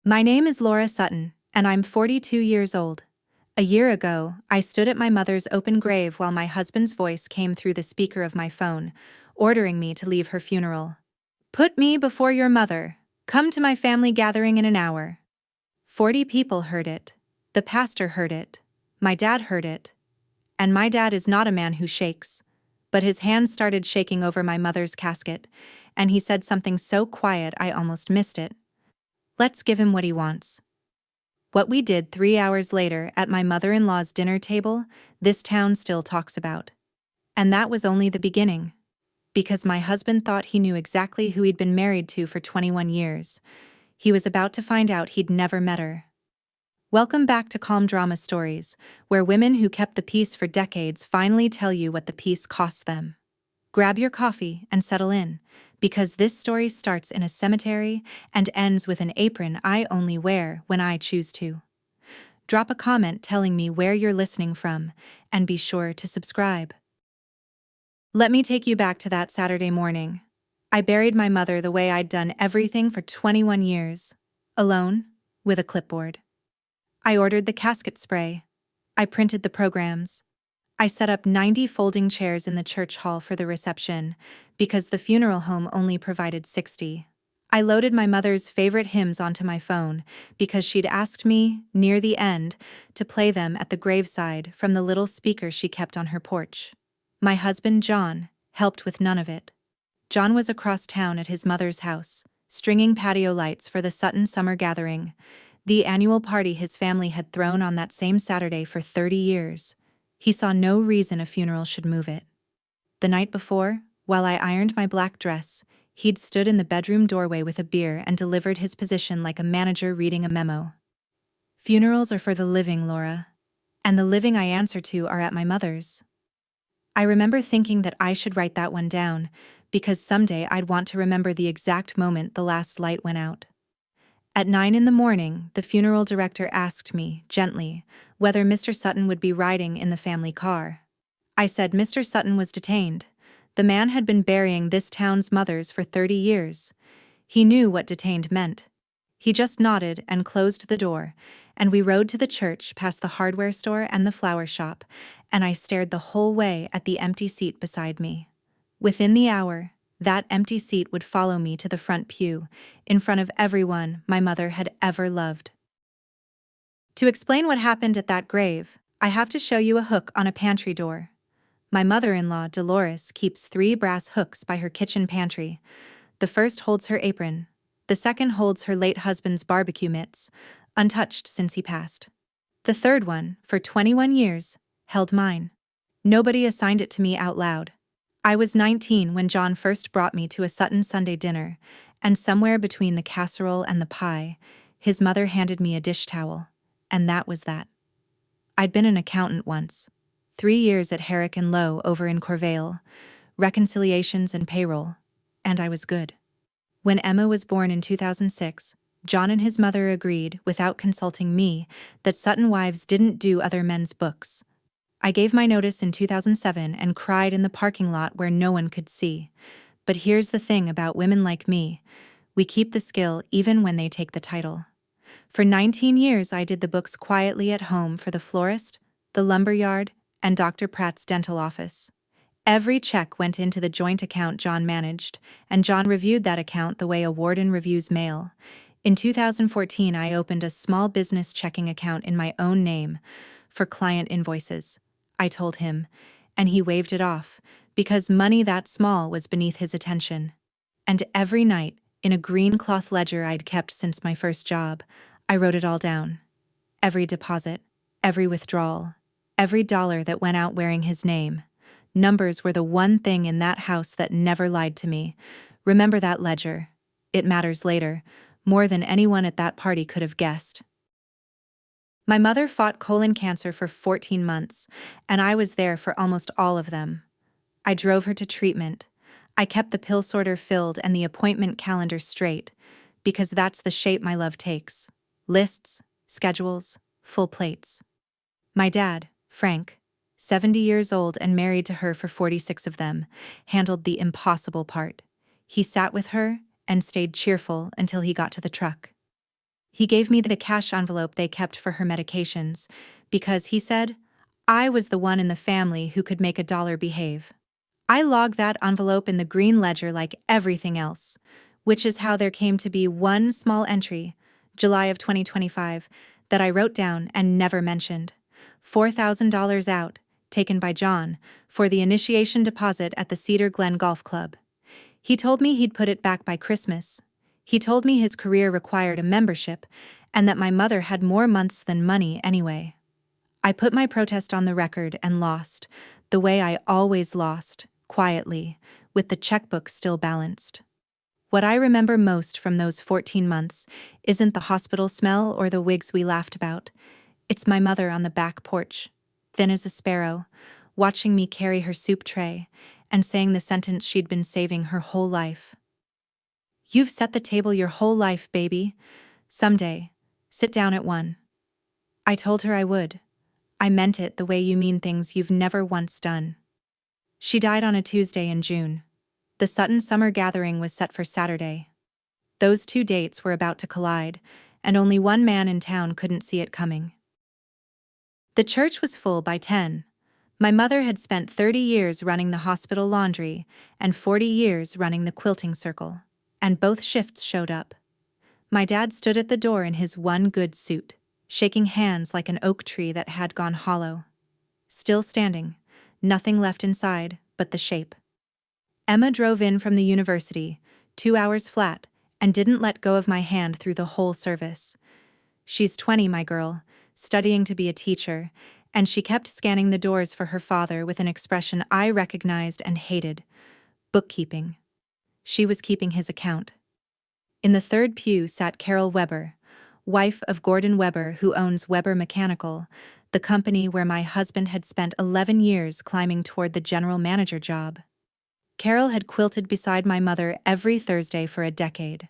My name is Laura Sutton, and I'm 42 years old. A year ago, I stood at my mother's open grave while my husband's voice came through the speaker of my phone, ordering me to leave her funeral. "Put me before your mother. Come to my family gathering in an hour." 40 people heard it. The pastor heard it. My dad heard it. And my dad is not a man who shakes. But his hands started shaking over my mother's casket, and he said something so quiet I almost missed it. "Let's give him what he wants." What we did 3 hours later at my mother-in-law's dinner table, this town still talks about. And that was only the beginning. Because my husband thought he knew exactly who he'd been married to for 21 years. He was about to find out he'd never met her. Welcome back to Calm Drama Stories, where women who kept the peace for decades finally tell you what the peace cost them. Grab your coffee and settle in, because this story starts in a cemetery and ends with an apron I only wear when I choose to. Drop a comment telling me where you're listening from, and be sure to subscribe. Let me take you back to that Saturday morning. I buried my mother the way I'd done everything for 21 years. Alone, with a clipboard. I ordered the casket spray. I printed the programs. I set up 90 folding chairs in the church hall for the reception, because the funeral home only provided 60. I loaded my mother's favorite hymns onto my phone, because she'd asked me, near the end, to play them at the graveside from the little speaker she kept on her porch. My husband, John, helped with none of it. John was across town at his mother's house, stringing patio lights for the Sutton Summer Gathering, the annual party his family had thrown on that same Saturday for 30 years. He saw no reason a funeral should move it. The night before, while I ironed my black dress, he'd stood in the bedroom doorway with a beer and delivered his position like a manager reading a memo. "Funerals are for the living, Laura. And the living I answer to are at my mother's." I remember thinking that I should write that one down, because someday I'd want to remember the exact moment the last light went out. At 9 in the morning, the funeral director asked me, gently, whether Mr. Sutton would be riding in the family car. I said Mr. Sutton was detained. The man had been burying this town's mothers for 30 years. He knew what detained meant. He just nodded and closed the door, and we rode to the church past the hardware store and the flower shop, and I stared the whole way at the empty seat beside me. Within the hour, that empty seat would follow me to the front pew, in front of everyone my mother had ever loved. To explain what happened at that grave, I have to show you a hook on a pantry door. My mother-in-law, Dolores, keeps 3 brass hooks by her kitchen pantry. The first holds her apron. The second holds her late husband's barbecue mitts, untouched since he passed. The third one, for 21 years, held mine. Nobody assigned it to me out loud. I was 19 when John first brought me to a Sutton Sunday dinner, and somewhere between the casserole and the pie, his mother handed me a dish towel, and that was that. I'd been an accountant once. 3 years at Herrick and Lowe over in Corvale, reconciliations and payroll, and I was good. When Emma was born in 2006, John and his mother agreed, without consulting me, that Sutton wives didn't do other men's books. I gave my notice in 2007 and cried in the parking lot where no one could see. But here's the thing about women like me: we keep the skill even when they take the title. For 19 years I did the books quietly at home for the florist, the lumberyard, and Dr. Pratt's dental office. Every check went into the joint account John managed, and John reviewed that account the way a warden reviews mail. In 2014 I opened a small business checking account in my own name for client invoices, I told him, and he waved it off, because money that small was beneath his attention. And every night, in a green cloth ledger I'd kept since my first job, I wrote it all down. Every deposit, every withdrawal, every dollar that went out wearing his name. Numbers were the one thing in that house that never lied to me. Remember that ledger. It matters later, more than anyone at that party could have guessed. My mother fought colon cancer for 14 months, and I was there for almost all of them. I drove her to treatment. I kept the pill sorter filled and the appointment calendar straight, because that's the shape my love takes. Lists, schedules, full plates. My dad, Frank, 70 years old and married to her for 46 of them, handled the impossible part. He sat with her and stayed cheerful until he got to the truck. He gave me the cash envelope they kept for her medications, because he said, I was the one in the family who could make a dollar behave. I logged that envelope in the green ledger like everything else, which is how there came to be one small entry, July of 2025, that I wrote down and never mentioned. $4,000 out, taken by John, for the initiation deposit at the Cedar Glen Golf Club. He told me he'd put it back by Christmas. He told me his career required a membership, and that my mother had more months than money anyway. I put my protest on the record and lost, the way I always lost, quietly, with the checkbook still balanced. What I remember most from those 14 months isn't the hospital smell or the wigs we laughed about. It's my mother on the back porch, thin as a sparrow, watching me carry her soup tray, and saying the sentence she'd been saving her whole life. You've set the table your whole life, baby. Someday, sit down at one. I told her I would. I meant it the way you mean things you've never once done. She died on a Tuesday in June. The Sutton Summer Gathering was set for Saturday. Those two dates were about to collide, and only one man in town couldn't see it coming. The church was full by 10. My mother had spent 30 years running the hospital laundry and 40 years running the quilting circle, and both shifts showed up. My dad stood at the door in his one good suit, shaking hands like an oak tree that had gone hollow. Still standing, nothing left inside but the shape. Emma drove in from the university, 2 hours flat, and didn't let go of my hand through the whole service. She's 20, my girl, studying to be a teacher, and she kept scanning the doors for her father with an expression I recognized and hated: bookkeeping. She was keeping his account. In the third pew sat Carol Weber, wife of Gordon Weber, who owns Weber Mechanical, the company where my husband had spent 11 years climbing toward the general manager job. Carol had quilted beside my mother every Thursday for a decade.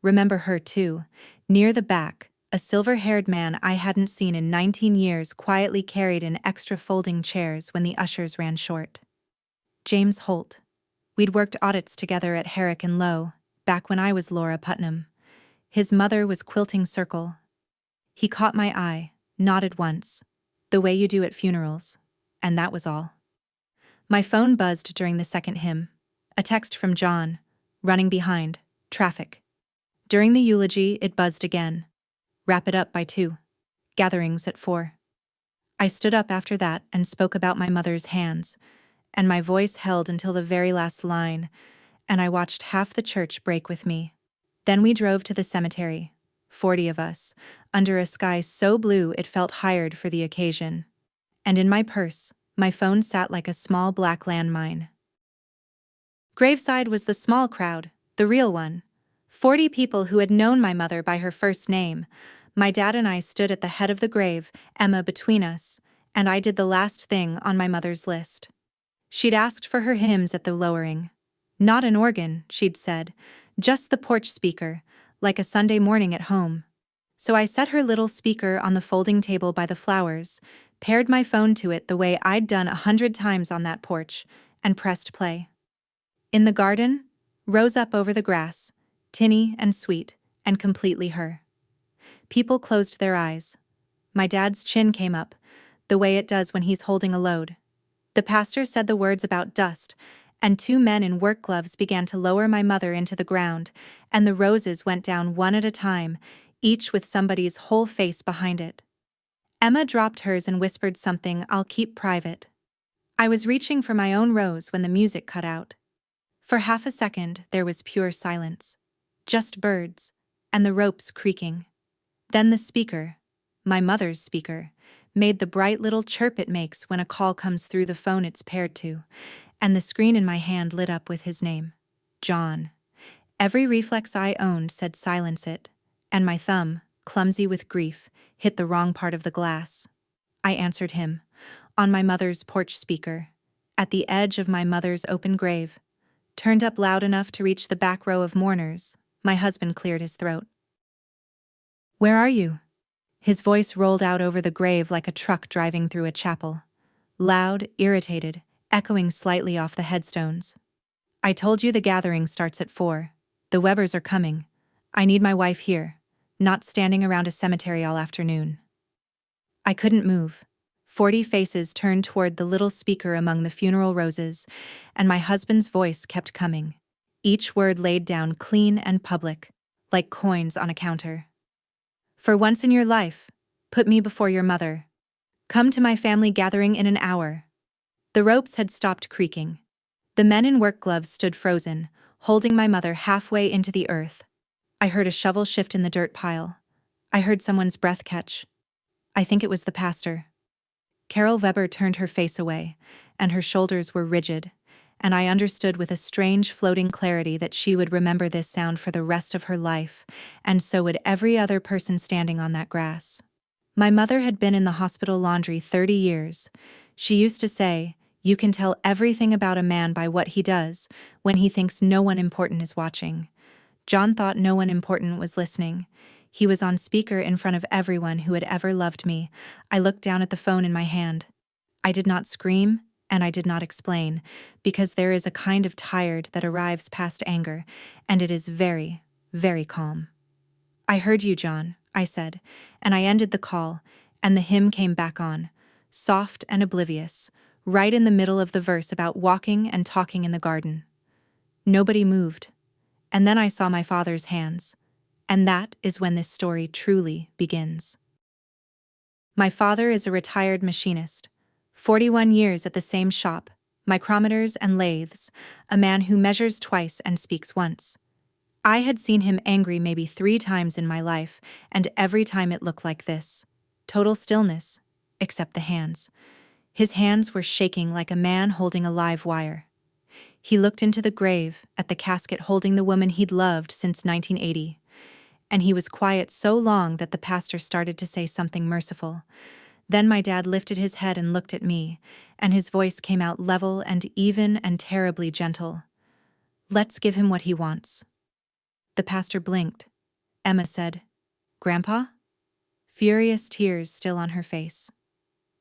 Remember her too, near the back, a silver-haired man I hadn't seen in 19 years quietly carried in extra folding chairs when the ushers ran short. James Holt. We'd worked audits together at Herrick and Lowe, back when I was Laura Putnam. His mother was quilting circle. He caught my eye, nodded once, the way you do at funerals, and that was all. My phone buzzed during the second hymn. A text from John, running behind, traffic. During the eulogy, it buzzed again. Wrap it up by 2. Gatherings at 4. I stood up after that and spoke about my mother's hands, and my voice held until the very last line, and I watched half the church break with me. Then we drove to the cemetery, 40 of us, under a sky so blue it felt hired for the occasion. And in my purse, my phone sat like a small black landmine. Graveside was the small crowd, the real one. 40 people who had known my mother by her first name. My dad and I stood at the head of the grave, Emma between us, and I did the last thing on my mother's list. She'd asked for her hymns at the lowering. Not an organ, she'd said, just the porch speaker, like a Sunday morning at home. So I set her little speaker on the folding table by the flowers, paired my phone to it the way I'd done 100 times on that porch, and pressed play. In the garden, rose up over the grass, tinny and sweet, and completely her. People closed their eyes. My dad's chin came up, the way it does when he's holding a load. The pastor said the words about dust, and 2 men in work gloves began to lower my mother into the ground, and the roses went down one at a time, each with somebody's whole face behind it. Emma dropped hers and whispered something I'll keep private. I was reaching for my own rose when the music cut out. For half a second there was pure silence. Just birds, and the ropes creaking. Then the speaker, my mother's speaker, made the bright little chirp it makes when a call comes through the phone it's paired to, and the screen in my hand lit up with his name, John. Every reflex I owned said silence it, and my thumb, clumsy with grief, hit the wrong part of the glass. I answered him, on my mother's porch speaker, at the edge of my mother's open grave, turned up loud enough to reach the back row of mourners. My husband cleared his throat. Where are you? His voice rolled out over the grave like a truck driving through a chapel. Loud, irritated, echoing slightly off the headstones. I told you the gathering starts at 4. The Webers are coming. I need my wife here. not standing around a cemetery all afternoon. I couldn't move. 40 faces turned toward the little speaker among the funeral roses, and my husband's voice kept coming. Each word laid down clean and public, like coins on a counter. For once in your life, put me before your mother. Come to my family gathering in an hour. The ropes had stopped creaking. The men in work gloves stood frozen, holding my mother halfway into the earth. I heard a shovel shift in the dirt pile. I heard someone's breath catch. I think it was the pastor. Carol Weber turned her face away, and her shoulders were rigid, and I understood with a strange floating clarity that she would remember this sound for the rest of her life, and so would every other person standing on that grass. My mother had been in the hospital laundry 30 years. She used to say, "You can tell everything about a man by what he does, when he thinks no one important is watching." John thought no one important was listening. He was on speaker in front of everyone who had ever loved me. I looked down at the phone in my hand. I did not scream, and I did not explain, because there is a kind of tired that arrives past anger, and it is very, very calm. "I heard you, John," I said, and I ended the call, and the hymn came back on, soft and oblivious, right in the middle of the verse about walking and talking in the garden. Nobody moved, and then I saw my father's hands. And that is when this story truly begins. My father is a retired machinist, 41 years at the same shop, micrometers and lathes, a man who measures twice and speaks once. I had seen him angry maybe 3 times in my life, and every time it looked like this. Total stillness, except the hands. His hands were shaking like a man holding a live wire. He looked into the grave, at the casket holding the woman he'd loved since 1980. And he was quiet so long that the pastor started to say something merciful. Then my dad lifted his head and looked at me, and his voice came out level and even and terribly gentle. "Let's give him what he wants." The pastor blinked. Emma said, "Grandpa?" Furious tears still on her face.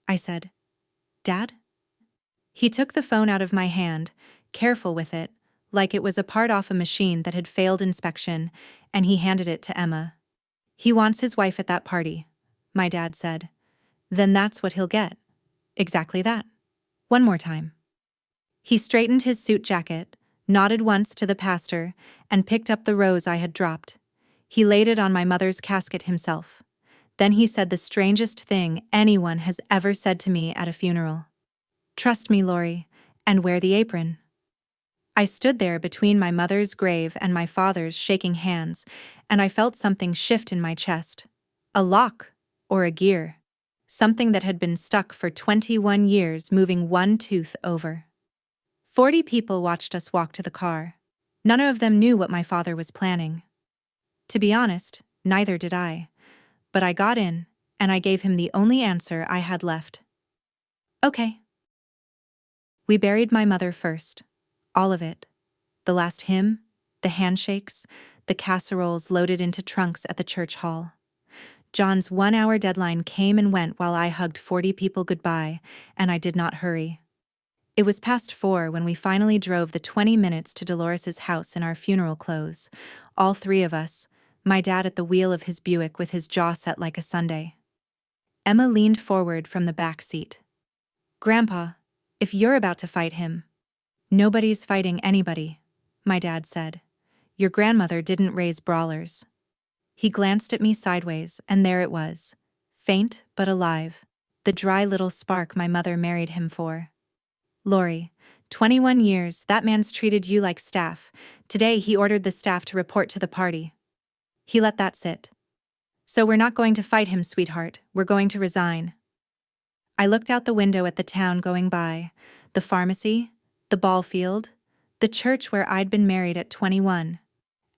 I said, "Dad?" He took the phone out of my hand, careful with it, like it was a part off a machine that had failed inspection, and he handed it to Emma. "He wants his wife at that party," my dad said. "Then that's what he'll get." Exactly that. One more time. He straightened his suit jacket, nodded once to the pastor, and picked up the rose I had dropped. He laid it on my mother's casket himself. Then he said the strangest thing anyone has ever said to me at a funeral. "Trust me, Lori, and wear the apron." I stood there between my mother's grave and my father's shaking hands, and I felt something shift in my chest. A lock, or a gear. Something that had been stuck for 21 years, moving one tooth over. 40 people watched us walk to the car. None of them knew what my father was planning. To be honest, neither did I. But I got in, and I gave him the only answer I had left. "Okay." We buried my mother first. All of it. The last hymn, the handshakes, the casseroles loaded into trunks at the church hall. John's 1-hour deadline came and went while I hugged 40 people goodbye, and I did not hurry. It was past 4 when we finally drove the 20 minutes to Dolores's house in our funeral clothes, all 3 of us, my dad at the wheel of his Buick with his jaw set like a sundae. Emma leaned forward from the back seat. "Grandpa, if you're about to fight him..." "Nobody's fighting anybody," my dad said. "Your grandmother didn't raise brawlers." He glanced at me sideways, and there it was. Faint but alive. The dry little spark my mother married him for. "Lori, 21 years, that man's treated you like staff. Today he ordered the staff to report to the party. He let that sit. So we're not going to fight him, sweetheart, we're going to resign." I looked out the window at the town going by, the pharmacy, the ball field, the church where I'd been married at 21.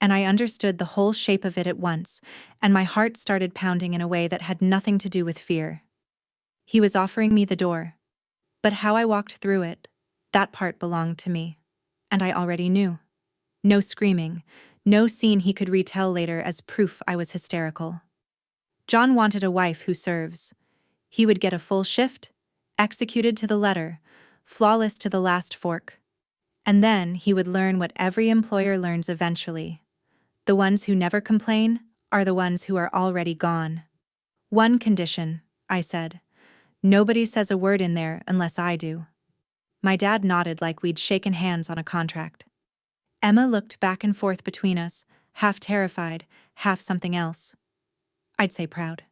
And I understood the whole shape of it at once, and my heart started pounding in a way that had nothing to do with fear. He was offering me the door. But how I walked through it, that part belonged to me. And I already knew. No screaming, no scene he could retell later as proof I was hysterical. John wanted a wife who serves. He would get a full shift, executed to the letter, flawless to the last fork. And then he would learn what every employer learns eventually. The ones who never complain are the ones who are already gone. One condition, I said. Nobody says a word in there unless I do. My dad nodded like we'd shaken hands on a contract. Emma looked back and forth between us, half terrified, half something else. I'd say proud.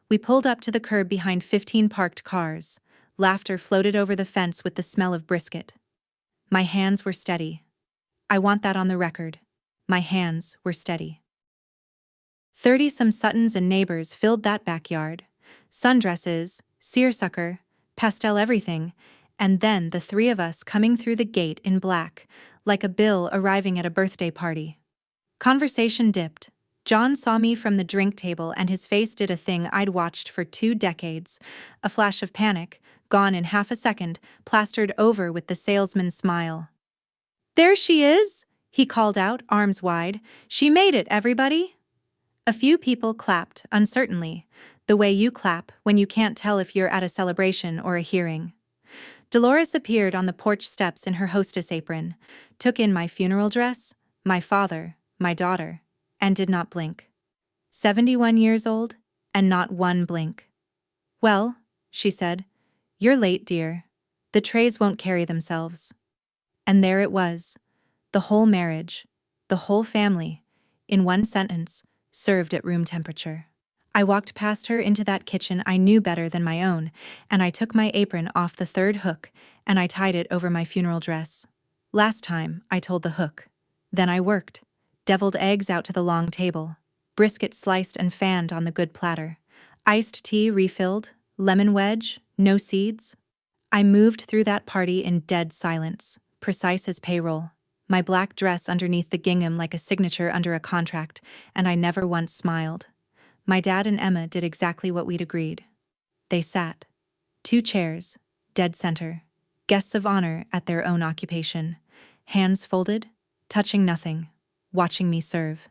We pulled up to the curb behind 15 parked cars. Laughter floated over the fence with the smell of brisket. My hands were steady. I want that on the record. My hands were steady. 30-some Suttons and neighbors filled that backyard. Sundresses, seersucker, pastel everything, and then the three of us coming through the gate in black, like a Bill arriving at a birthday party. Conversation dipped. John saw me from the drink table and his face did a thing I'd watched for 2 decades. A flash of panic, gone in half a second, plastered over with the salesman's smile. "There she is!" he called out, arms wide. "She made it, everybody!" A few people clapped, uncertainly, the way you clap when you can't tell if you're at a celebration or a hearing. Dolores appeared on the porch steps in her hostess apron, took in my funeral dress, my father, my daughter, and did not blink. 71 years old, and not one blink. "Well," she said, "you're late, dear. The trays won't carry themselves." And there it was. The whole marriage, the whole family, in one sentence, served at room temperature. I walked past her into that kitchen I knew better than my own, and I took my apron off the third hook, and I tied it over my funeral dress. Last time, I told the hook. Then I worked. Deviled eggs out to the long table. Brisket sliced and fanned on the good platter. Iced tea refilled. Lemon wedge, no seeds. I moved through that party in dead silence, precise as payroll. My black dress underneath the gingham like a signature under a contract, and I never once smiled. My dad and Emma did exactly what we'd agreed. They sat. 2 chairs, dead center, guests of honor at their own occupation, hands folded, touching nothing, watching me serve.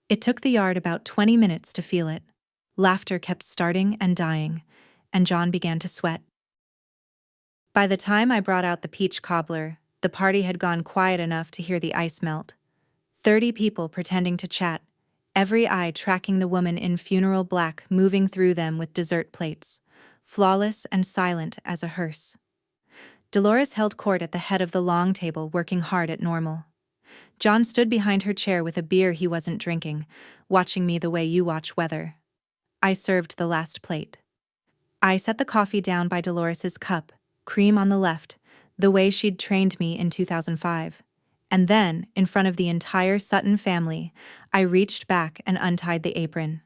It took the yard about 20 minutes to feel it. Laughter kept starting and dying, and John began to sweat. By the time I brought out the peach cobbler, the party had gone quiet enough to hear the ice melt. 30 people pretending to chat, every eye tracking the woman in funeral black moving through them with dessert plates, flawless and silent as a hearse. Dolores held court at the head of the long table, working hard at normal. John stood behind her chair with a beer he wasn't drinking, watching me the way you watch weather. I served the last plate. I set the coffee down by Dolores's cup, cream on the left, the way she'd trained me in 2005. And then, in front of the entire Sutton family, I reached back and untied the apron.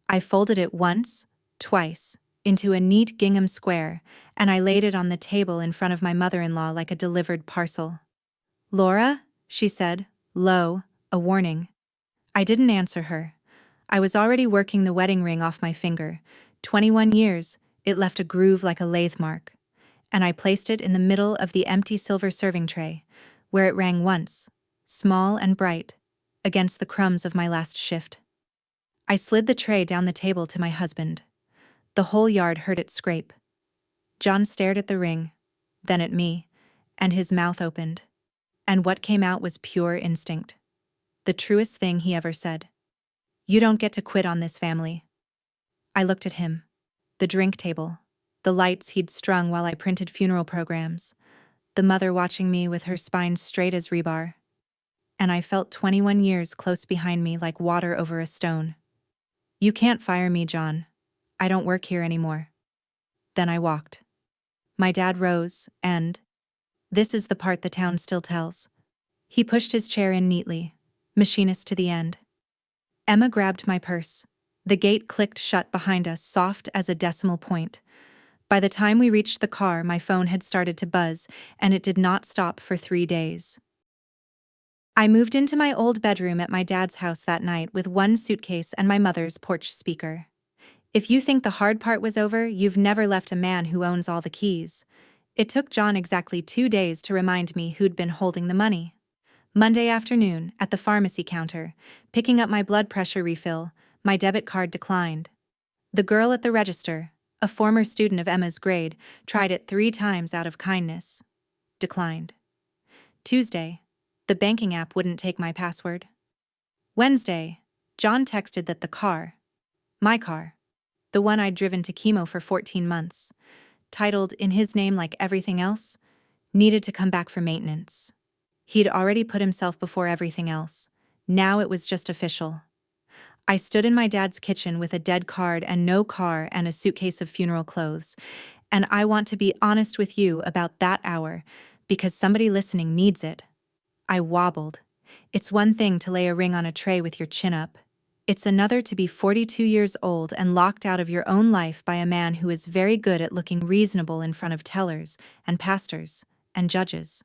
I folded it once, twice, into a neat gingham square, and I laid it on the table in front of my mother-in-law like a delivered parcel. "Laura," she said, low, a warning. I didn't answer her. I was already working the wedding ring off my finger. 21 years, it left a groove like a lathe mark. And I placed it in the middle of the empty silver serving tray, where it rang once, small and bright, against the crumbs of my last shift. I slid the tray down the table to my husband. The whole yard heard it scrape. John stared at the ring, then at me, and his mouth opened. And what came out was pure instinct. The truest thing he ever said. "You don't get to quit on this family." I looked at him. The drink table. The lights he'd strung while I printed funeral programs. The mother watching me with her spine straight as rebar. And I felt 21 years close behind me like water over a stone. "You can't fire me, John. I don't work here anymore." Then I walked. My dad rose, and this is the part the town still tells. He pushed his chair in neatly, machinist to the end. Emma grabbed my purse. The gate clicked shut behind us, soft as a decimal point. By the time we reached the car, my phone had started to buzz, and it did not stop for 3 days. I moved into my old bedroom at my dad's house that night with one suitcase and my mother's porch speaker. If you think the hard part was over, you've never left a man who owns all the keys. It took John exactly 2 days to remind me who'd been holding the money. Monday afternoon, at the pharmacy counter, picking up my blood pressure refill, my debit card declined. The girl at the register, a former student of Emma's grade, tried it 3 times out of kindness. Declined. Tuesday, the banking app wouldn't take my password. Wednesday, John texted that my car, the one I'd driven to chemo for 14 months, titled in his name like everything else, needed to come back for maintenance. He'd already put himself before everything else. Now it was just official. I stood in my dad's kitchen with a dead card and no car and a suitcase of funeral clothes, and I want to be honest with you about that hour, because somebody listening needs it. I wobbled. It's one thing to lay a ring on a tray with your chin up. It's another to be 42 years old and locked out of your own life by a man who is very good at looking reasonable in front of tellers and pastors and judges.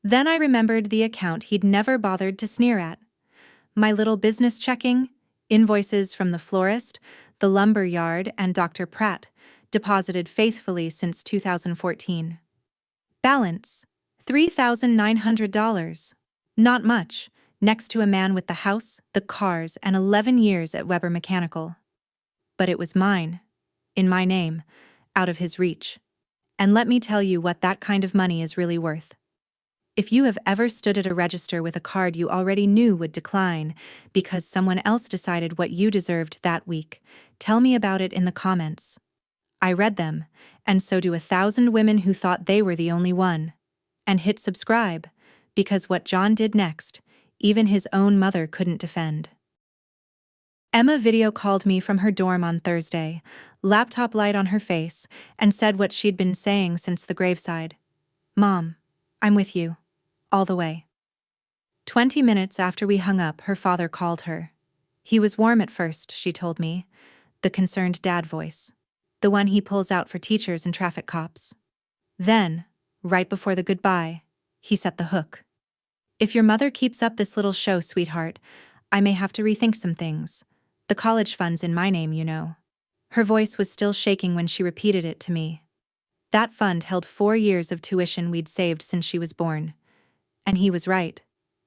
Then I remembered the account he'd never bothered to sneer at. My little business checking, invoices from the florist, the lumber yard, and Dr. Pratt, deposited faithfully since 2014. Balance: $3,900. Not much, next to a man with the house, the cars, and 11 years at Weber Mechanical. But it was mine, in my name, out of his reach. And let me tell you what that kind of money is really worth. If you have ever stood at a register with a card you already knew would decline because someone else decided what you deserved that week, tell me about it in the comments. I read them, and so do 1,000 women who thought they were the only one. And hit subscribe, because what John did next, even his own mother couldn't defend. Emma video called me from her dorm on Thursday, laptop light on her face, and said what she'd been saying since the graveside. "Mom, I'm with you. All the way." 20 minutes after we hung up, her father called her. He was warm at first, she told me, the concerned dad voice. The one he pulls out for teachers and traffic cops. Then, right before the goodbye, he set the hook. "If your mother keeps up this little show, sweetheart, I may have to rethink some things. The college fund's in my name, you know." Her voice was still shaking when she repeated it to me. That fund held 4 years of tuition we'd saved since she was born. And he was right.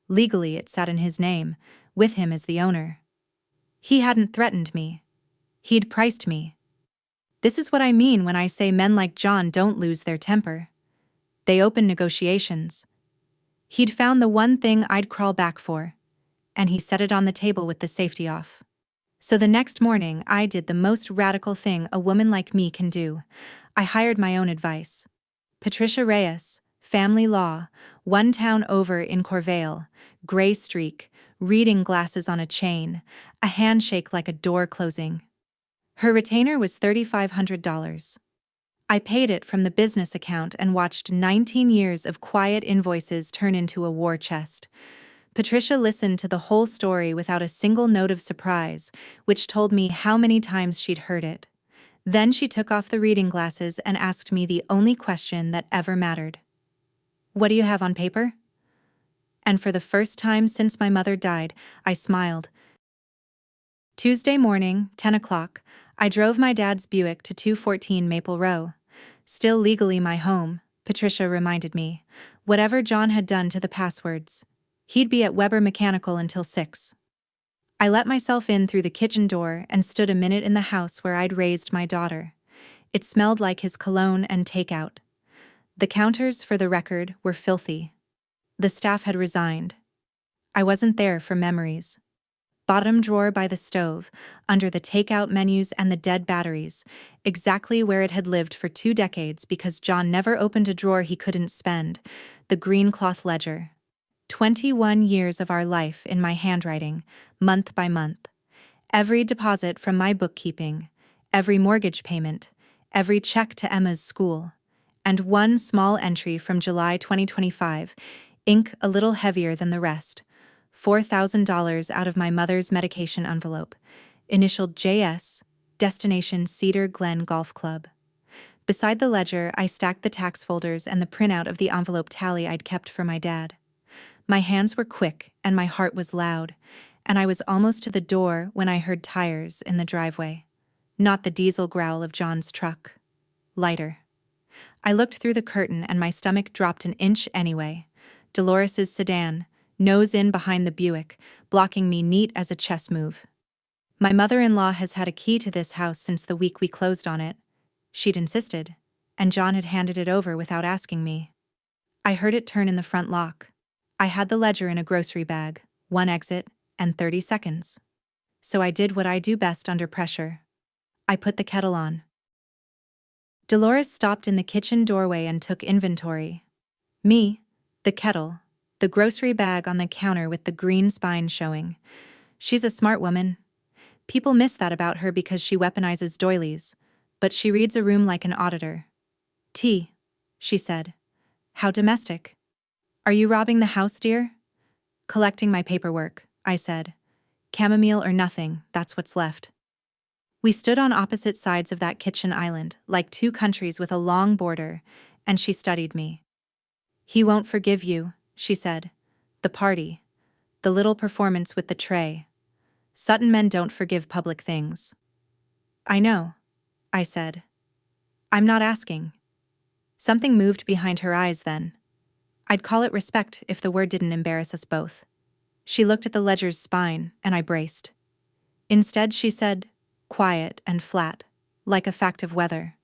Legally, it sat in his name, with him as the owner. He hadn't threatened me. He'd priced me. This is what I mean when I say men like John don't lose their temper. They open negotiations. He'd found the one thing I'd crawl back for, and he set it on the table with the safety off. So the next morning, I did the most radical thing a woman like me can do. I hired my own advice. Patricia Reyes, family law, one town over in Corvale, gray streak, reading glasses on a chain, a handshake like a door closing. Her retainer was $3,500. I paid it from the business account and watched 19 years of quiet invoices turn into a war chest. Patricia listened to the whole story without a single note of surprise, which told me how many times she'd heard it. Then she took off the reading glasses and asked me the only question that ever mattered. "What do you have on paper?" And for the first time since my mother died, I smiled. Tuesday morning, 10 o'clock, I drove my dad's Buick to 214 Maple Row. Still legally my home, Patricia reminded me. Whatever John had done to the passwords, he'd be at Weber Mechanical until 6. I let myself in through the kitchen door and stood a minute in the house where I'd raised my daughter. It smelled like his cologne and takeout. The counters, for the record, were filthy. The staff had resigned. I wasn't there for memories. Bottom drawer by the stove, under the takeout menus and the dead batteries, exactly where it had lived for 2 decades because John never opened a drawer he couldn't spend, the green cloth ledger. 21 years of our life in my handwriting, month by month. Every deposit from my bookkeeping, every mortgage payment, every check to Emma's school, and one small entry from July 2025, ink a little heavier than the rest. $4,000 out of my mother's medication envelope, initialed JS, destination Cedar Glen Golf Club. Beside the ledger, I stacked the tax folders and the printout of the envelope tally I'd kept for my dad. My hands were quick and my heart was loud, and I was almost to the door when I heard tires in the driveway. Not the diesel growl of John's truck. Lighter. I looked through the curtain and my stomach dropped an inch anyway. Dolores's sedan, nose in behind the Buick, blocking me neat as a chess move. My mother-in-law has had a key to this house since the week we closed on it. She'd insisted, and John had handed it over without asking me. I heard it turn in the front lock. I had the ledger in a grocery bag, 1 exit, and 30 seconds. so I did what I do best under pressure. I put the kettle on. Dolores stopped in the kitchen doorway and took inventory. Me, the kettle, the grocery bag on the counter with the green spine showing. She's a smart woman. People miss that about her because she weaponizes doilies, but she reads a room like an auditor. Tea, she said. How domestic. Are you robbing the house, dear? Collecting my paperwork, I said. Chamomile or nothing, that's what's left. We stood on opposite sides of that kitchen island, like two countries with a long border, and she studied me. He won't forgive you, she said. The party. The little performance with the tray. Sutton men don't forgive public things. I know, I said. I'm not asking. Something moved behind her eyes then. I'd call it respect if the word didn't embarrass us both. She looked at the ledger's spine, and I braced. Instead, she said, quiet and flat, like a fact of weather.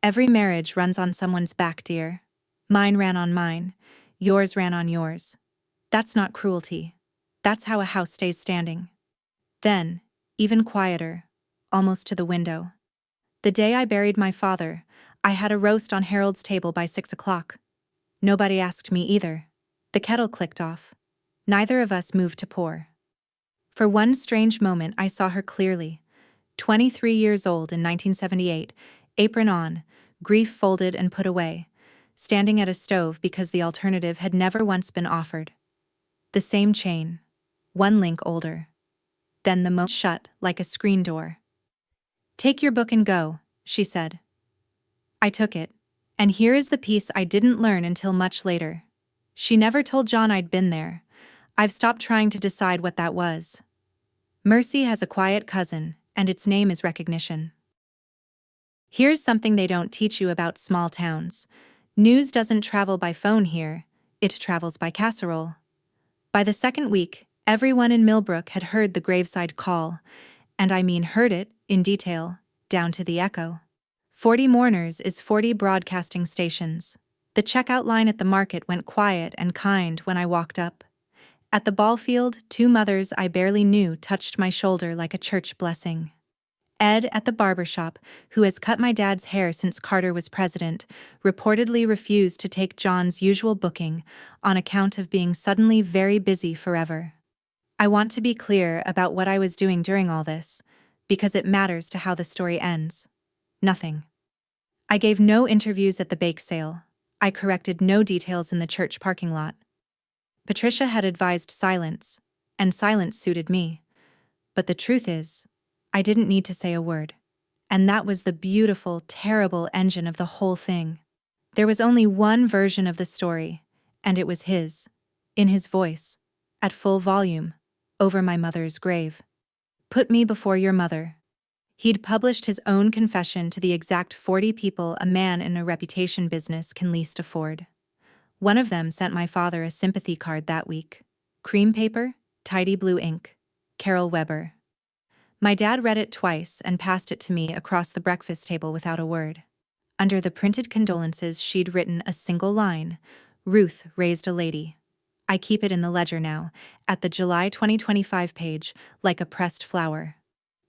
Every marriage runs on someone's back, dear. Mine ran on mine. Yours ran on yours. That's not cruelty. That's how a house stays standing. Then, even quieter, almost to the window. The day I buried my father, I had a roast on Harold's table by 6 o'clock. Nobody asked me either. The kettle clicked off. Neither of us moved to pour. For one strange moment I saw her clearly. 23 years old in 1978, apron on, grief folded and put away, standing at a stove because the alternative had never once been offered. The same chain, one link older. Then the moat shut like a screen door. Take your book and go, she said. I took it, and here is the piece I didn't learn until much later. She never told John I'd been there. I've stopped trying to decide what that was. Mercy has a quiet cousin, and its name is recognition. Here's something they don't teach you about small towns. News doesn't travel by phone here, it travels by casserole. By the second week, everyone in Millbrook had heard the graveside call, and I mean heard it, in detail, down to the echo. 40 mourners is 40 broadcasting stations. The checkout line at the market went quiet and kind when I walked up. At the ball field, 2 mothers I barely knew touched my shoulder like a church blessing. Ed at the barber shop, who has cut my dad's hair since Carter was president, reportedly refused to take John's usual booking on account of being suddenly very busy forever. I want to be clear about what I was doing during all this, because it matters to how the story ends. Nothing. I gave no interviews at the bake sale. I corrected no details in the church parking lot. Patricia had advised silence, and silence suited me. But the truth is, I didn't need to say a word. And that was the beautiful, terrible engine of the whole thing. There was only one version of the story, and it was his, in his voice, at full volume, over my mother's grave. Put me before your mother. He'd published his own confession to the exact 40 people a man in a reputation business can least afford. One of them sent my father a sympathy card that week. Cream paper, tidy blue ink. Carol Weber. My dad read it twice and passed it to me across the breakfast table without a word. Under the printed condolences she'd written a single line, Ruth raised a lady. I keep it in the ledger now, at the July 2025 page, like a pressed flower.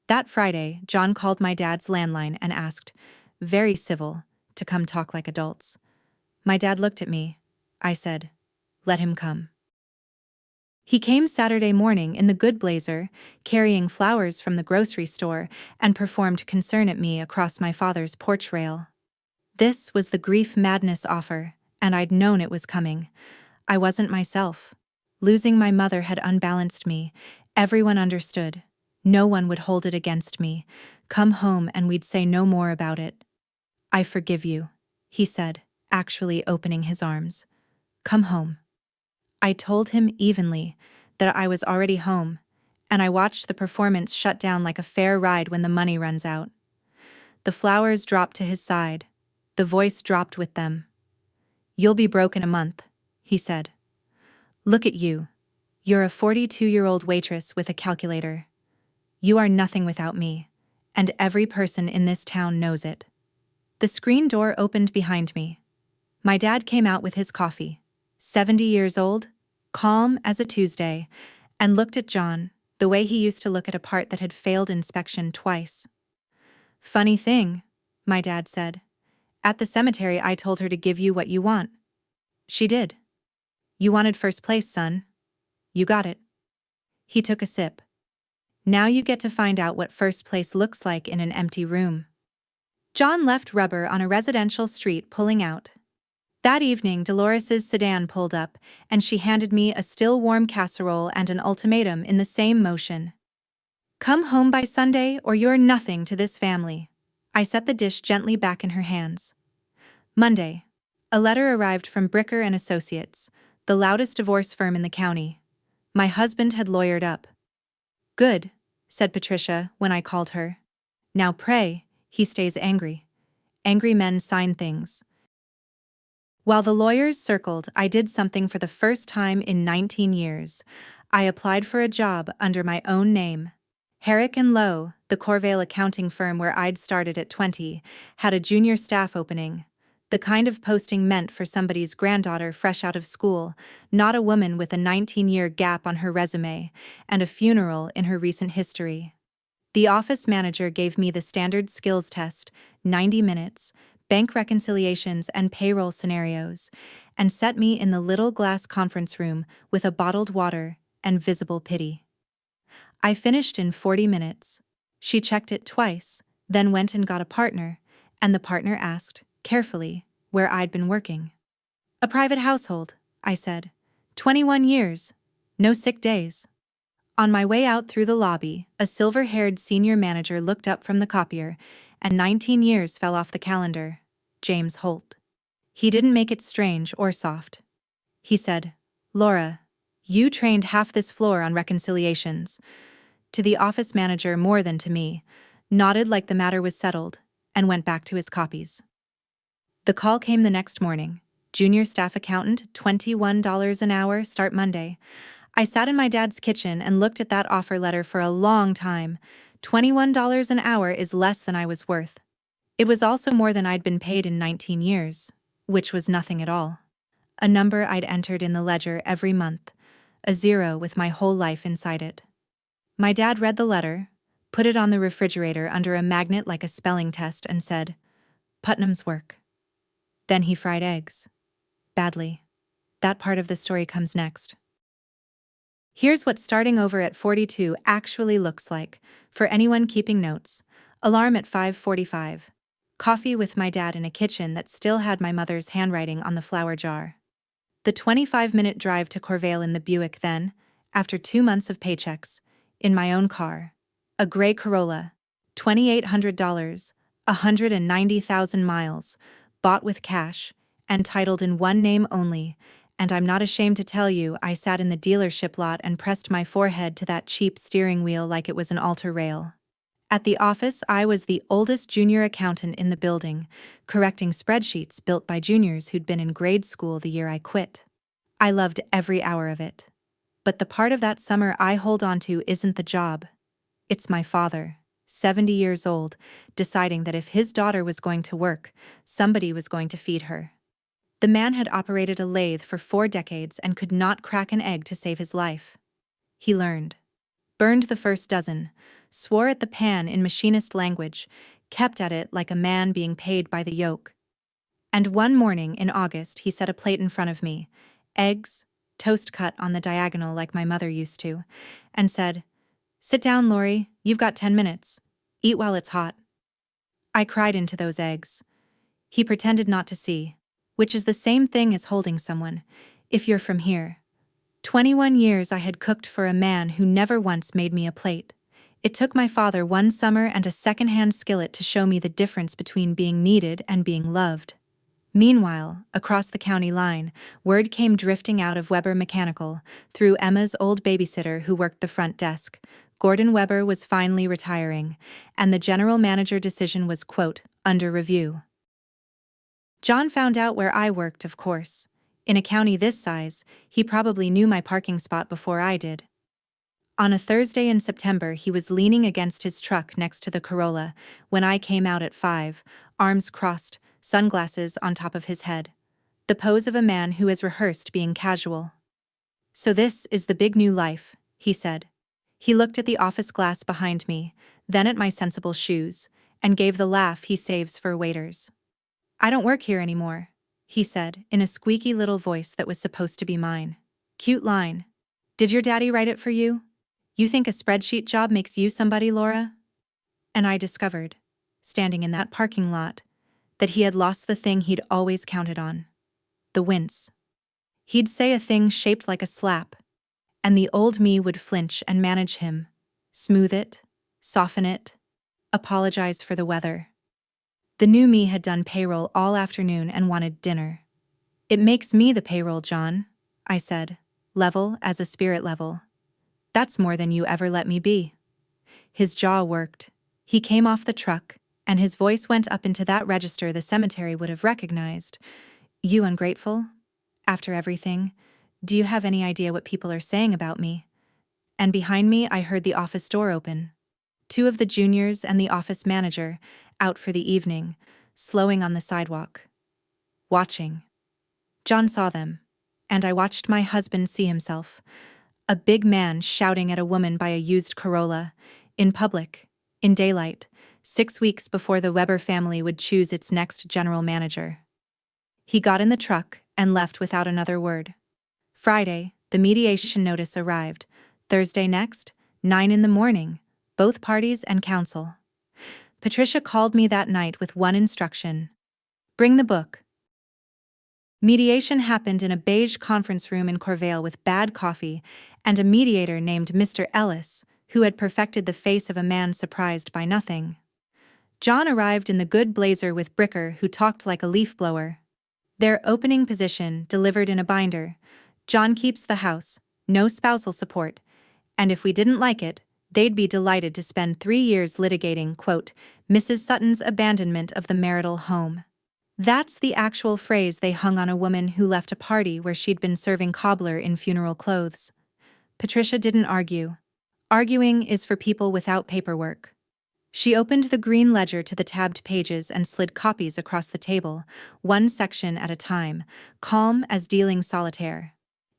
That Friday, John called my dad's landline and asked, very civil, to come talk like adults. My dad looked at me. I said, let him come. He came Saturday morning in the good blazer, carrying flowers from the grocery store, and performed concern at me across my father's porch rail. This was the grief madness offer, and I'd known it was coming. I wasn't myself. Losing my mother had unbalanced me. Everyone understood. No one would hold it against me. Come home and we'd say no more about it. I forgive you, he said, actually opening his arms. Come home. I told him evenly that I was already home, and I watched the performance shut down like a fair ride when the money runs out. The flowers dropped to his side. The voice dropped with them. You'll be broke in a month, he said. Look at you. You're a 42-year-old waitress with a calculator. You are nothing without me, and every person in this town knows it. The screen door opened behind me. My dad came out with his coffee. 70 years old, calm as a Tuesday, and looked at John, the the way he used to look at a part that had failed inspection twice. "Funny thing," my dad said. "At the cemetery I told her to give you what you want. She did. You wanted first place, son. You got it." He took a sip. "Now you get to find out what first place looks like in an empty room." John left rubber on a residential street pulling out. That evening Dolores's sedan pulled up, and she handed me a still-warm casserole and an ultimatum in the same motion. "Come home by Sunday or you're nothing to this family." I set the dish gently back in her hands. Monday. A letter arrived from Bricker and Associates, the loudest divorce firm in the county. My husband had lawyered up. "Good," said Patricia when I called her. "Now pray he stays angry. Angry men sign things." While the lawyers circled, I did something for the first time in 19 years. I applied for a job under my own name. Herrick & Lowe, the Corvale accounting firm where I'd started at 20, had a junior staff opening. The kind of posting meant for somebody's granddaughter fresh out of school, not a woman with a 19-year gap on her resume and a funeral in her recent history. The office manager gave me the standard skills test, 90 minutes, bank reconciliations and payroll scenarios, and set me in the little glass conference room with a bottled water and visible pity. I finished in 40 minutes. She checked it twice, then went and got a partner, and the partner asked, carefully, where I'd been working. "A private household," I said. 21 years. No sick days." On my way out through the lobby, a silver-haired senior manager looked up from the copier, and 19 years fell off the calendar. James Holt. He didn't make it strange or soft. He said, "Laura, you trained half this floor on reconciliations." To the office manager more than to me, nodded like the matter was settled, and went back to his copies. The call came the next morning. Junior staff accountant, $21 an hour, start Monday. I sat in my dad's kitchen and looked at that offer letter for a long time. $21 an hour is less than I was worth. It was also more than I'd been paid in 19 years, which was nothing at all. A number I'd entered in the ledger every month, a zero with my whole life inside it. My dad read the letter, put it on the refrigerator under a magnet like a spelling test, and said, "Putnam's work." Then he fried eggs. Badly. That part of the story comes next. Here's what starting over at 42 actually looks like, for anyone keeping notes. Alarm at 5:45. Coffee with my dad in a kitchen that still had my mother's handwriting on the flour jar. The 25-minute drive to Corvale in the Buick then, after 2 months of paychecks, in my own car. A gray Corolla, $2,800, 190,000 miles, bought with cash, and titled in one name only, and I'm not ashamed to tell you I sat in the dealership lot and pressed my forehead to that cheap steering wheel like it was an altar rail. At the office, I was the oldest junior accountant in the building, correcting spreadsheets built by juniors who'd been in grade school the year I quit. I loved every hour of it. But the part of that summer I hold on to isn't the job. It's my father, 70 years old, deciding that if his daughter was going to work, somebody was going to feed her. The man had operated a lathe for 4 decades and could not crack an egg to save his life. He learned. Burned the first dozen, swore at the pan in machinist language, kept at it like a man being paid by the yoke. And one morning in August he set a plate in front of me, eggs, toast cut on the diagonal like my mother used to, and said, "Sit down, Lori, you've got 10 minutes. Eat while it's hot." I cried into those eggs. He pretended not to see, which is the same thing as holding someone, if you're from here. 21 years I had cooked for a man who never once made me a plate. It took my father one summer and a second-hand skillet to show me the difference between being needed and being loved. Meanwhile, across the county line, word came drifting out of Weber Mechanical, through Emma's old babysitter who worked the front desk. Gordon Weber was finally retiring, and the general manager decision was, quote, under review. John found out where I worked, of course. In a county this size, he probably knew my parking spot before I did. On a Thursday in September, he was leaning against his truck next to the Corolla when I came out at 5, arms crossed, sunglasses on top of his head. The pose of a man who has rehearsed being casual. "So this is the big new life," he said. He looked at the office glass behind me, then at my sensible shoes, and gave the laugh he saves for waiters. "I don't work here anymore," he said, in a squeaky little voice that was supposed to be mine. Cute line. Did your daddy write it for you? You think a spreadsheet job makes you somebody, Laura? And I discovered, standing in that parking lot, that he had lost the thing he'd always counted on. The wince. He'd say a thing shaped like a slap, and the old me would flinch and manage him, smooth it, soften it, apologize for the weather. The new me had done payroll all afternoon and wanted dinner. "It makes me the payroll, John," I said, level as a spirit level. "That's more than you ever let me be." His jaw worked. He came off the truck, and his voice went up into that register the cemetery would have recognized. "You ungrateful? After everything, do you have any idea what people are saying about me?" And behind me I heard the office door open. Two of the juniors and the office manager, out for the evening, slowing on the sidewalk. Watching. John saw them, and I watched my husband see himself. A big man shouting at a woman by a used Corolla, in public, in daylight, 6 weeks before the Weber family would choose its next general manager. He got in the truck and left without another word. Friday, the mediation notice arrived. Thursday next, 9 in the morning, both parties and counsel. Patricia called me that night with one instruction: bring the book. Mediation happened in a beige conference room in Corvale with bad coffee and a mediator named Mr. Ellis, who had perfected the face of a man surprised by nothing. John arrived in the good blazer with Bricker, who talked like a leaf blower. Their opening position delivered in a binder: John keeps the house, no spousal support, and if we didn't like it, they'd be delighted to spend 3 years litigating, quote, Mrs. Sutton's abandonment of the marital home. That's the actual phrase they hung on a woman who left a party where she'd been serving cobbler in funeral clothes. Patricia didn't argue. Arguing is for people without paperwork. She opened the green ledger to the tabbed pages and slid copies across the table, one section at a time, calm as dealing solitaire.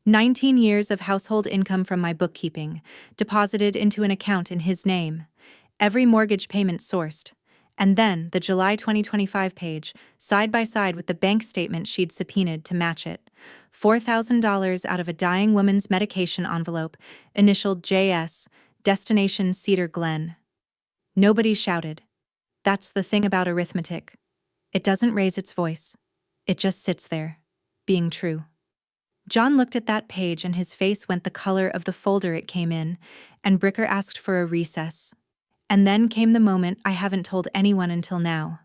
19 years of household income from my bookkeeping, deposited into an account in his name. Every mortgage payment sourced. And then the July 2025 page, side by side with the bank statement she'd subpoenaed to match it. $4,000 out of a dying woman's medication envelope, initialed JS, destination Cedar Glen. Nobody shouted. That's the thing about arithmetic. It doesn't raise its voice. It just sits there, being true. John looked at that page and his face went the color of the folder it came in, and Bricker asked for a recess. And then came the moment I haven't told anyone until now.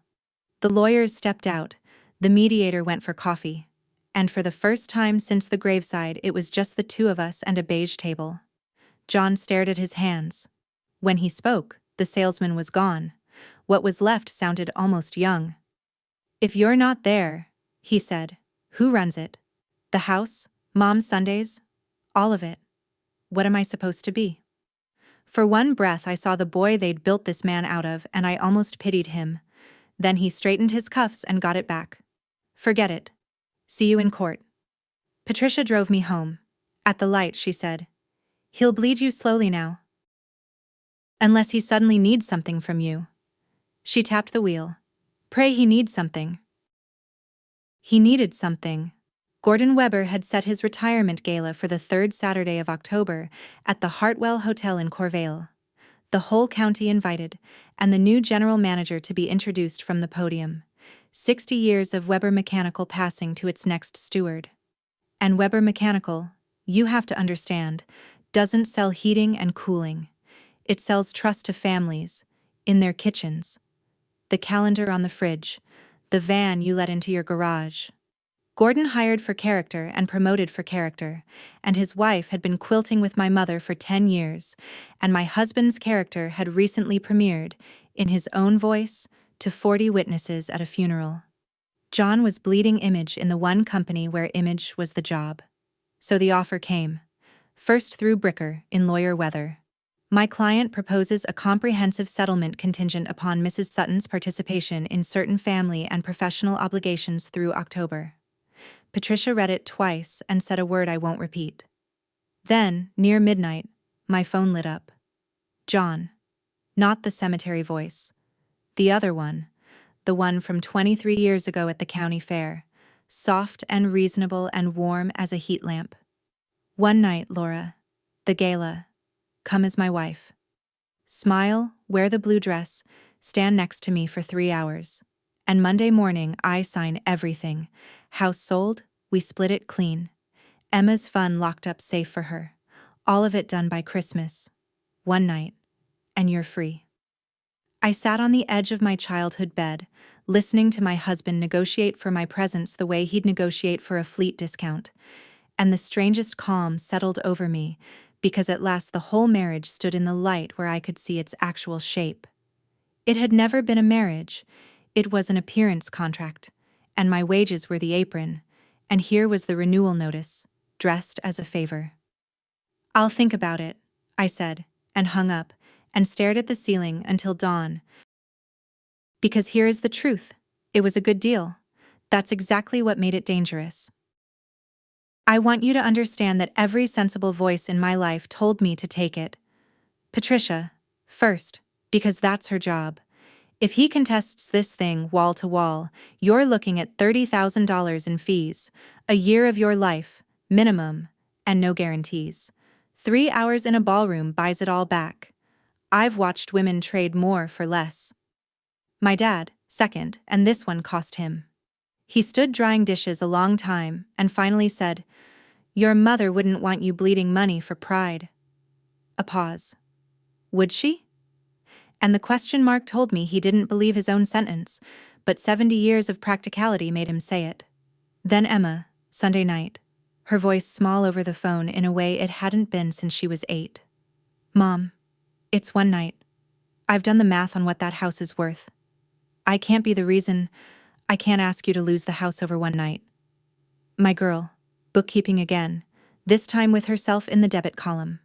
The lawyers stepped out, the mediator went for coffee, and for the first time since the graveside it was just the two of us and a beige table. John stared at his hands. When he spoke, the salesman was gone. What was left sounded almost young. "If you're not there," he said, "who runs it? The house? Mom's Sundays? All of it. What am I supposed to be?" For one breath I saw the boy they'd built this man out of, and I almost pitied him. Then he straightened his cuffs and got it back. "Forget it. See you in court." Patricia drove me home. At the light, she said, "He'll bleed you slowly now. Unless he suddenly needs something from you." She tapped the wheel. "Pray he needs something." He needed something. Gordon Weber had set his retirement gala for the 3rd Saturday of October at the Hartwell Hotel in Corvale. The whole county invited, and the new general manager to be introduced from the podium. 60 years of Weber Mechanical passing to its next steward. And Weber Mechanical, you have to understand, doesn't sell heating and cooling. It sells trust to families, in their kitchens. The calendar on the fridge, the van you let into your garage. Gordon hired for character and promoted for character, and his wife had been quilting with my mother for 10 years, and my husband's character had recently premiered, in his own voice, to 40 witnesses at a funeral. John was bleeding image in the one company where image was the job. So the offer came. First through Bricker, in lawyer weather. My client proposes a comprehensive settlement contingent upon Mrs. Sutton's participation in certain family and professional obligations through October. Patricia read it twice and said a word I won't repeat. Then, near midnight, my phone lit up. John. Not the cemetery voice. The other one. The one from 23 years ago at the county fair. Soft and reasonable and warm as a heat lamp. One night, Laura. The gala. Come as my wife. Smile, wear the blue dress, stand next to me for 3 hours. And Monday morning, I sign everything. House sold, we split it clean. Emma's fun locked up safe for her. All of it done by Christmas. One night. And you're free. I sat on the edge of my childhood bed, listening to my husband negotiate for my presence the way he'd negotiate for a fleet discount. And the strangest calm settled over me, because at last the whole marriage stood in the light where I could see its actual shape. It had never been a marriage. It was an appearance contract, and my wages were the apron, and here was the renewal notice, dressed as a favor. I'll think about it, I said, and hung up, and stared at the ceiling until dawn. Because here is the truth. It was a good deal. That's exactly what made it dangerous. I want you to understand that every sensible voice in my life told me to take it. Patricia, first, because that's her job. If he contests this thing wall to wall, you're looking at $30,000 in fees, a year of your life, minimum, and no guarantees. 3 hours in a ballroom buys it all back. I've watched women trade more for less. My dad, second, and this one cost him. He stood drying dishes a long time and finally said, "Your mother wouldn't want you bleeding money for pride." A pause. Would she? And the question mark told me he didn't believe his own sentence, but 70 years of practicality made him say it. Then Emma, Sunday night, her voice small over the phone in a way it hadn't been since she was 8. "Mom, it's one night. I've done the math on what that house is worth. I can't be the reason. I can't ask you to lose the house over one night." My girl, bookkeeping again, this time with herself in the debit column.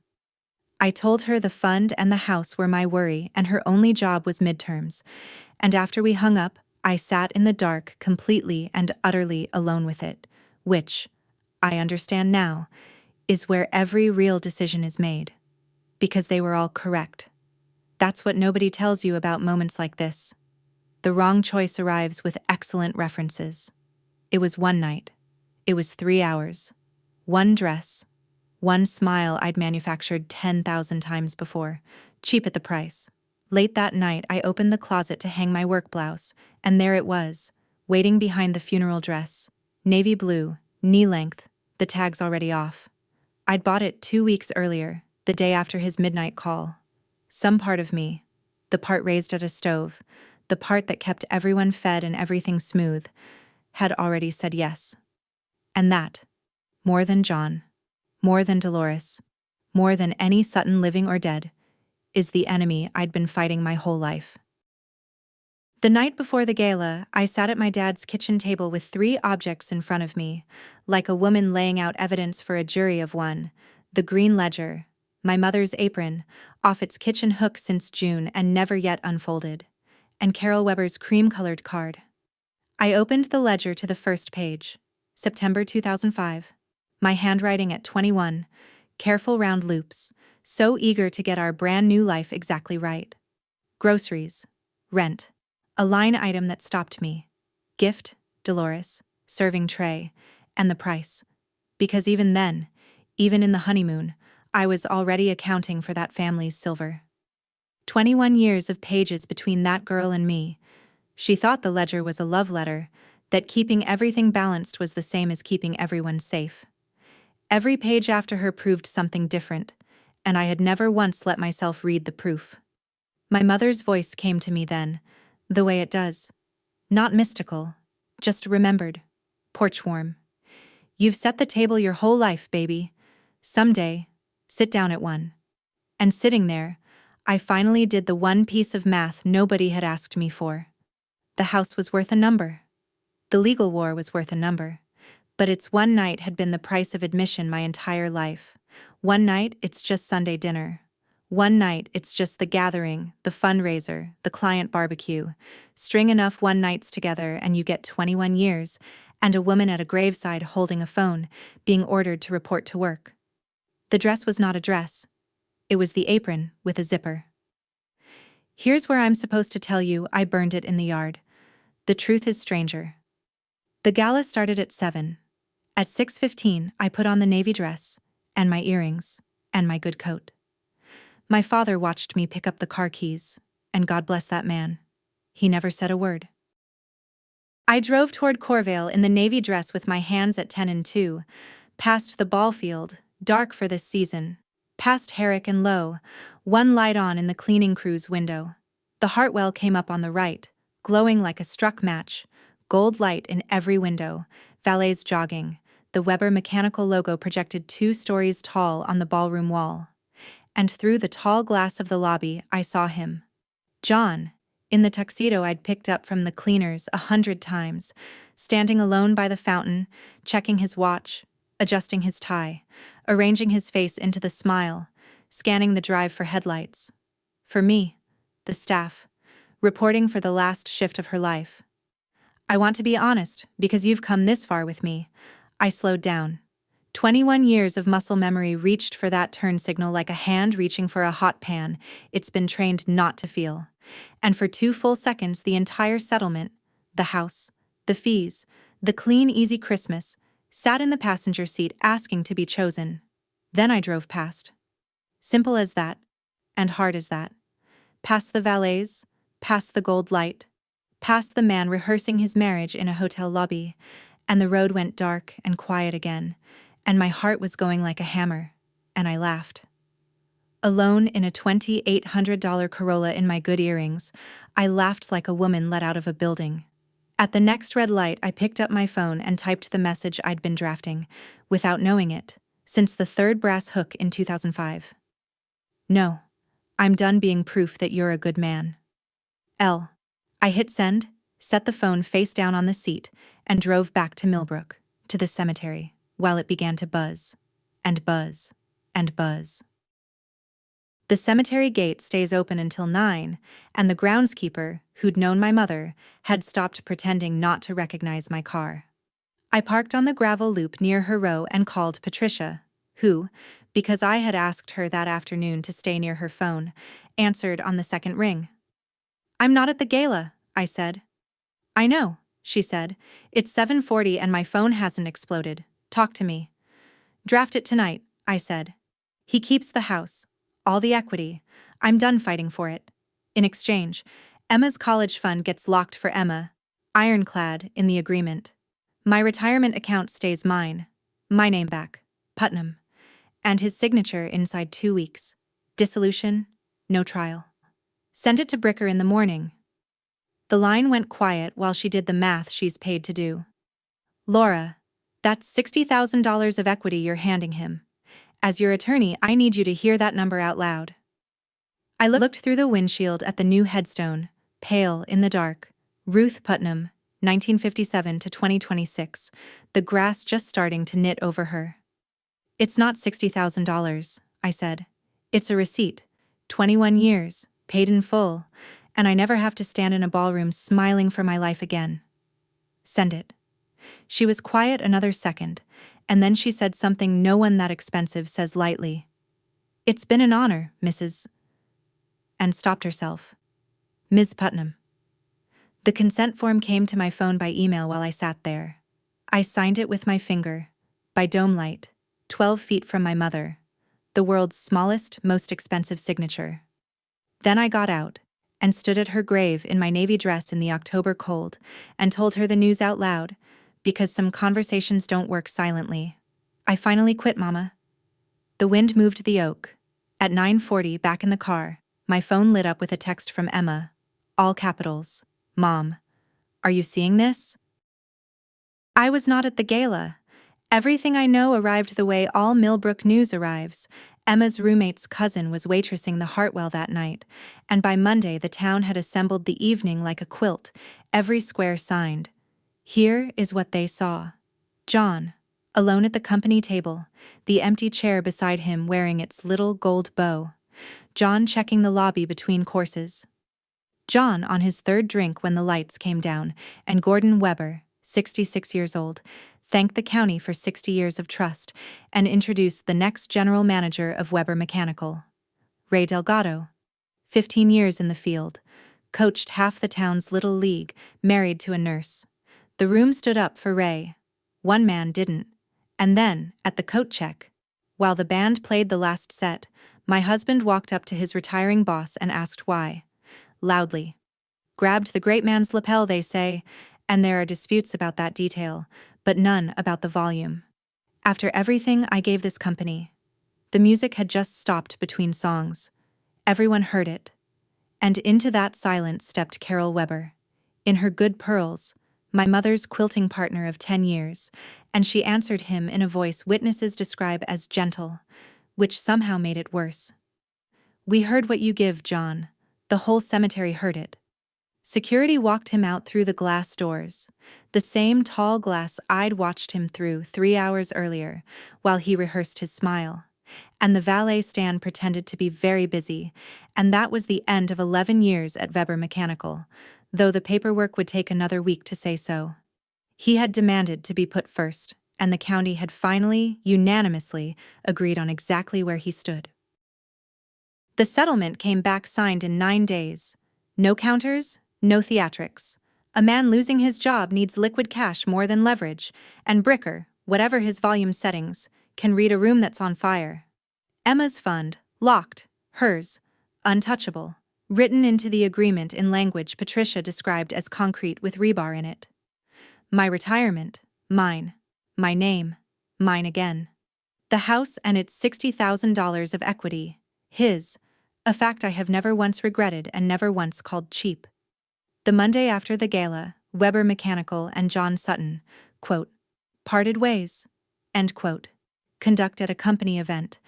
I told her the fund and the house were my worry and her only job was midterms, and after we hung up, I sat in the dark completely and utterly alone with it, which, I understand now, is where every real decision is made. Because they were all correct. That's what nobody tells you about moments like this. The wrong choice arrives with excellent references. It was one night. It was 3 hours. One dress. One smile I'd manufactured 10,000 times before, cheap at the price. Late that night, I opened the closet to hang my work blouse, and there it was, waiting behind the funeral dress. Navy blue, knee-length, the tag's already off. I'd bought it 2 weeks earlier, the day after his midnight call. Some part of me, the part raised at a stove, the part that kept everyone fed and everything smooth, had already said yes. And that, more than John, more than Dolores, more than any Sutton living or dead, is the enemy I'd been fighting my whole life. The night before the gala, I sat at my dad's kitchen table with 3 objects in front of me, like a woman laying out evidence for a jury of one: the green ledger, my mother's apron, off its kitchen hook since June and never yet unfolded, and Carol Weber's cream-colored card. I opened the ledger to the first page, September 2005. My handwriting at 21, careful round loops, so eager to get our brand new life exactly right. Groceries, rent, a line item that stopped me. Gift, Dolores, serving tray, and the price. Because even then, even in the honeymoon, I was already accounting for that family's silver. 21 years of pages between that girl and me. She thought the ledger was a love letter, that keeping everything balanced was the same as keeping everyone safe. Every page after her proved something different, and I had never once let myself read the proof. My mother's voice came to me then, the way it does. Not mystical, just remembered. Porch warm. "You've set the table your whole life, baby. Someday, sit down at one." And sitting there, I finally did the one piece of math nobody had asked me for. The house was worth a number. The legal war was worth a number. But its one night had been the price of admission my entire life. One night, it's just Sunday dinner. One night, it's just the gathering, the fundraiser, the client barbecue. String enough one nights together and you get 21 years, and a woman at a graveside holding a phone, being ordered to report to work. The dress was not a dress. It was the apron with a zipper. Here's where I'm supposed to tell you I burned it in the yard. The truth is stranger. The gala started at 7. At 6:15, I put on the navy dress, and my earrings, and my good coat. My father watched me pick up the car keys, and God bless that man. He never said a word. I drove toward Corvale in the navy dress with my hands at 10 and 2, past the ball field, dark for this season, past Herrick and Lowe, one light on in the cleaning crew's window. The Hartwell came up on the right, glowing like a struck match, gold light in every window, valets jogging, the Weber mechanical logo projected 2 stories tall on the ballroom wall. And through the tall glass of the lobby, I saw him. John, in the tuxedo I'd picked up from the cleaners 100 times, standing alone by the fountain, checking his watch, adjusting his tie, arranging his face into the smile, scanning the drive for headlights. For me, the staff, reporting for the last shift of her life. I want to be honest, because you've come this far with me. I slowed down. 21 years of muscle memory reached for that turn signal like a hand reaching for a hot pan it's been trained not to feel. And for 2 full seconds the entire settlement, the house, the fees, the clean, easy Christmas, sat in the passenger seat asking to be chosen. Then I drove past. Simple as that, and hard as that. Past the valets, past the gold light, past the man rehearsing his marriage in a hotel lobby, and the road went dark and quiet again, and my heart was going like a hammer, and I laughed. Alone in a $2,800 Corolla in my good earrings, I laughed like a woman let out of a building. At the next red light, I picked up my phone and typed the message I'd been drafting, without knowing it, since the third brass hook in 2005. No, I'm done being proof that you're a good man. L. I hit send, set the phone face down on the seat, and drove back to Millbrook, to the cemetery, while it began to buzz, and buzz, and buzz. The cemetery gate stays open until 9, and the groundskeeper, who'd known my mother, had stopped pretending not to recognize my car. I parked on the gravel loop near her row and called Patricia, who, because I had asked her that afternoon to stay near her phone, answered on the second ring. "I'm not at the gala," I said. "I know," she said. "It's 7:40 and my phone hasn't exploded. Talk to me." "Draft it tonight," I said. "He keeps the house. All the equity. I'm done fighting for it. In exchange, Emma's college fund gets locked for Emma, ironclad in the agreement. My retirement account stays mine. My name back. Putnam. And his signature inside 2 weeks. Dissolution, no trial. Send it to Bricker in the morning." The line went quiet while she did the math she's paid to do. "Laura, that's $60,000 of equity you're handing him. As your attorney, I need you to hear that number out loud." I looked through the windshield at the new headstone, pale in the dark. Ruth Putnam, 1957 to 2026, the grass just starting to knit over her. "It's not $60,000, I said. "It's a receipt. 21 years, paid in full, and I never have to stand in a ballroom smiling for my life again. Send it." She was quiet another second, and then she said something no one that expensive says lightly. "It's been an honor, Mrs." and stopped herself. "Ms. Putnam." The consent form came to my phone by email while I sat there. I signed it with my finger, by dome light, 12 feet from my mother, the world's smallest, most expensive signature. Then I got out, and stood at her grave in my navy dress in the October cold, and told her the news out loud, because some conversations don't work silently. "I finally quit, Mama." The wind moved the oak. At 9:40, back in the car, my phone lit up with a text from Emma. All capitals. "Mom, are you seeing this?" I was not at the gala. Everything I know arrived the way all Millbrook news arrives. Emma's roommate's cousin was waitressing the Hartwell that night, and by Monday the town had assembled the evening like a quilt, every square signed. Here is what they saw. John, alone at the company table, the empty chair beside him wearing its little gold bow. John checking the lobby between courses. John on his third drink when the lights came down, and Gordon Weber, 66 years old, thanked the county for 60 years of trust, and introduced the next general manager of Weber Mechanical. Ray Delgado. 15 years in the field. Coached half the town's little league, married to a nurse. The room stood up for Ray. One man didn't. And then, at the coat check, while the band played the last set, my husband walked up to his retiring boss and asked why. Loudly. Grabbed the great man's lapel, they say, and there are disputes about that detail, but none about the volume. After everything I gave this company, the music had just stopped between songs. Everyone heard it. And into that silence stepped Carol Weber. In her good pearls, my mother's quilting partner of 10 years, and she answered him in a voice witnesses describe as gentle, which somehow made it worse. "We heard what you give, John. The whole cemetery heard it." Security walked him out through the glass doors, the same tall glass I'd watched him through 3 hours earlier, while he rehearsed his smile. And the valet stand pretended to be very busy, and that was the end of 11 years at Weber Mechanical, though the paperwork would take another week to say so. He had demanded to be put first, and the county had finally, unanimously, agreed on exactly where he stood. The settlement came back signed in 9 days. No counters, no theatrics. A man losing his job needs liquid cash more than leverage, and Bricker, whatever his volume settings, can read a room that's on fire. Emma's fund, locked, hers, untouchable, written into the agreement in language Patricia described as concrete with rebar in it. My retirement, mine. My name, mine again. The house and its $60,000 of equity, his, a fact I have never once regretted and never once called cheap. The Monday after the gala, Weber Mechanical and John Sutton, quote, parted ways, end quote. Conduct at a company event,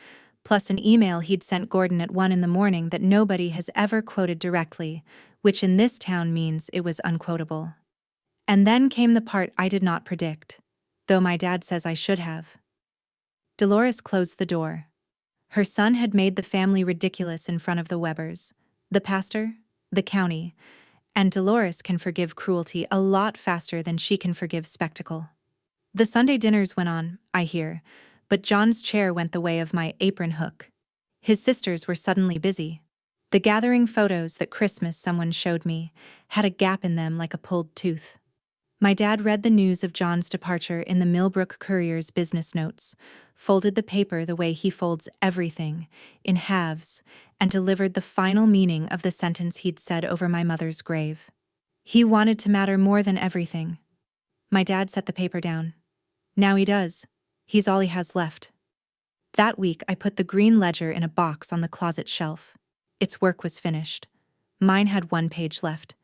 plus an email he'd sent Gordon at 1 a.m. that nobody has ever quoted directly, which in this town means it was unquotable. And then came the part I did not predict, though my dad says I should have. Dolores closed the door. Her son had made the family ridiculous in front of the Webers, the pastor, the county, and Dolores can forgive cruelty a lot faster than she can forgive spectacle. The Sunday dinners went on, I hear, but John's chair went the way of my apron hook. His sisters were suddenly busy. The gathering photos that Christmas someone showed me had a gap in them like a pulled tooth. My dad read the news of John's departure in the Millbrook Courier's business notes, folded the paper the way he folds everything, in halves, and delivered the final meaning of the sentence he'd said over my mother's grave. He wanted to matter more than everything. My dad set the paper down. Now he does. He's all he has left. That week I put the green ledger in a box on the closet shelf. Its work was finished. Mine had 1 page left.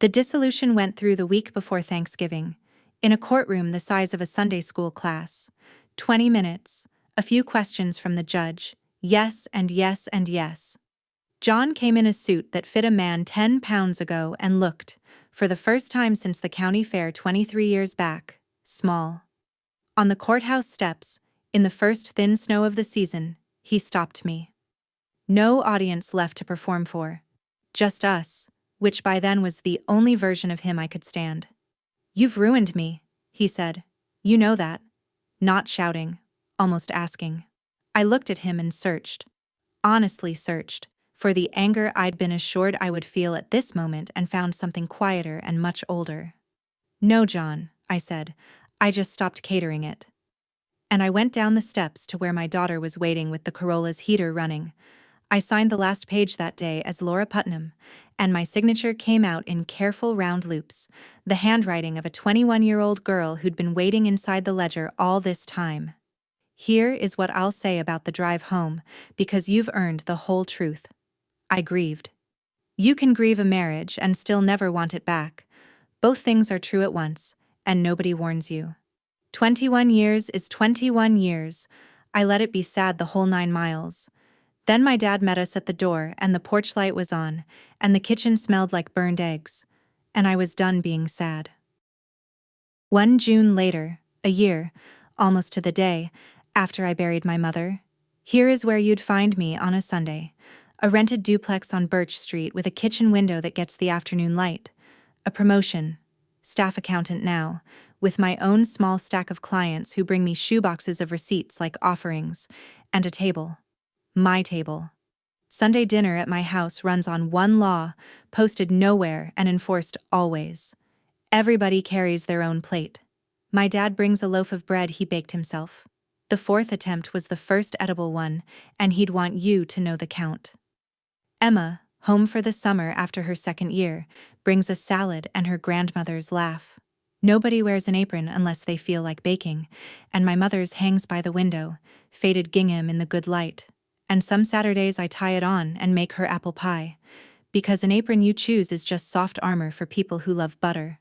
The dissolution went through the week before Thanksgiving, in a courtroom the size of a Sunday school class. 20 minutes, a few questions from the judge, yes and yes and yes. John came in a suit that fit a man 10 pounds ago and looked, for the first time since the county fair 23 years back, small. On the courthouse steps, in the first thin snow of the season, he stopped me. No audience left to perform for. Just us, which by then was the only version of him I could stand. "You've ruined me," he said. "You know that." Not shouting, almost asking. I looked at him and searched. Honestly searched, for the anger I'd been assured I would feel at this moment and found something quieter and much older. "No, John," I said. "I just stopped catering it." And I went down the steps to where my daughter was waiting with the Corolla's heater running. I signed the last page that day as Laura Putnam, and my signature came out in careful round loops, the handwriting of a 21-year-old girl who'd been waiting inside the ledger all this time. Here is what I'll say about the drive home, because you've earned the whole truth. I grieved. You can grieve a marriage and still never want it back. Both things are true at once, and nobody warns you. 21 years is 21 years. I let it be sad the whole 9 miles. Then my dad met us at the door and the porch light was on, and the kitchen smelled like burned eggs, and I was done being sad. 1 June later, a year, almost to the day, after I buried my mother, here is where you'd find me on a Sunday. A rented duplex on Birch Street with a kitchen window that gets the afternoon light. A promotion. Staff accountant now, with my own small stack of clients who bring me shoeboxes of receipts like offerings, and a table. My table. Sunday dinner at my house runs on one law, posted nowhere and enforced always. Everybody carries their own plate. My dad brings a loaf of bread he baked himself. The fourth attempt was the first edible one, and he'd want you to know the count. Emma, home for the summer after her second year, brings a salad and her grandmother's laugh. Nobody wears an apron unless they feel like baking, and my mother's hangs by the window, faded gingham in the good light. And some Saturdays I tie it on and make her apple pie, because an apron you choose is just soft armor for people who love butter.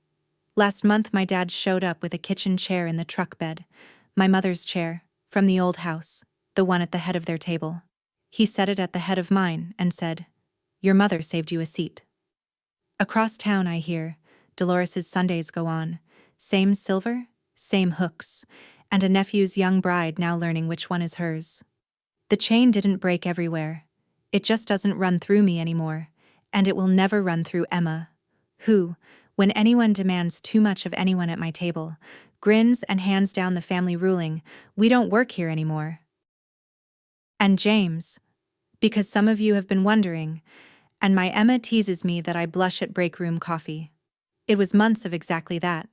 Last month my dad showed up with a kitchen chair in the truck bed, my mother's chair, from the old house, the one at the head of their table. He set it at the head of mine and said, "Your mother saved you a seat." Across town I hear, Dolores's Sundays go on, same silver, same hooks, and a nephew's young bride now learning which one is hers. The chain didn't break everywhere. It just doesn't run through me anymore, and it will never run through Emma, who, when anyone demands too much of anyone at my table, grins and hands down the family ruling, "We don't work here anymore." And James, because some of you have been wondering, and my Emma teases me that I blush at break room coffee. It was months of exactly that.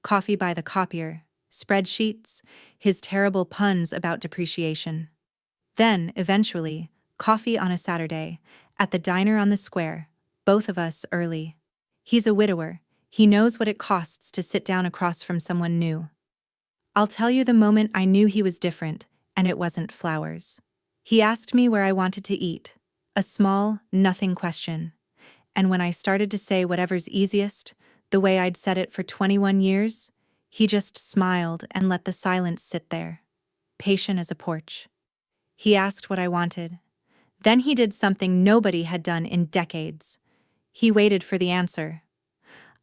Coffee by the copier, spreadsheets, his terrible puns about depreciation. Then, eventually, coffee on a Saturday, at the diner on the square, both of us early. He's a widower. He knows what it costs to sit down across from someone new. I'll tell you the moment I knew he was different, and it wasn't flowers. He asked me where I wanted to eat. A small, nothing question. And when I started to say whatever's easiest, the way I'd said it for 21 years, he just smiled and let the silence sit there, patient as a porch. He asked what I wanted. Then he did something nobody had done in decades. He waited for the answer.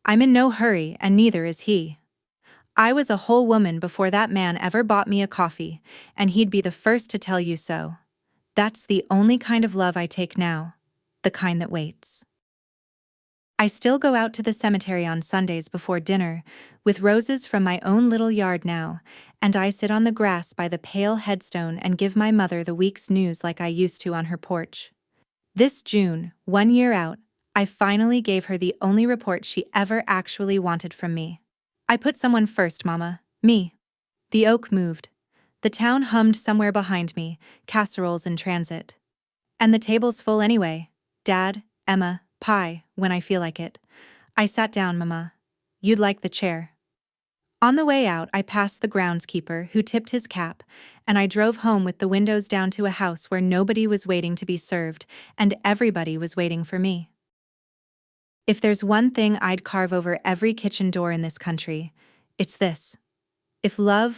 I'm in no hurry, and neither is he. I was a whole woman before that man ever bought me a coffee, and he'd be the first to tell you so. That's the only kind of love I take now, the kind that waits. I still go out to the cemetery on Sundays before dinner, with roses from my own little yard now, and I sit on the grass by the pale headstone and give my mother the week's news like I used to on her porch. This June, 1 year out, I finally gave her the only report she ever actually wanted from me. I put someone first, Mama. Me. The oak moved. The town hummed somewhere behind me, casseroles in transit. And the table's full anyway. Dad, Emma, pie, when I feel like it. I sat down, Mama. You'd like the chair. On the way out, I passed the groundskeeper, who tipped his cap, and I drove home with the windows down to a house where nobody was waiting to be served, and everybody was waiting for me. If there's one thing I'd carve over every kitchen door in this country, it's this. If love,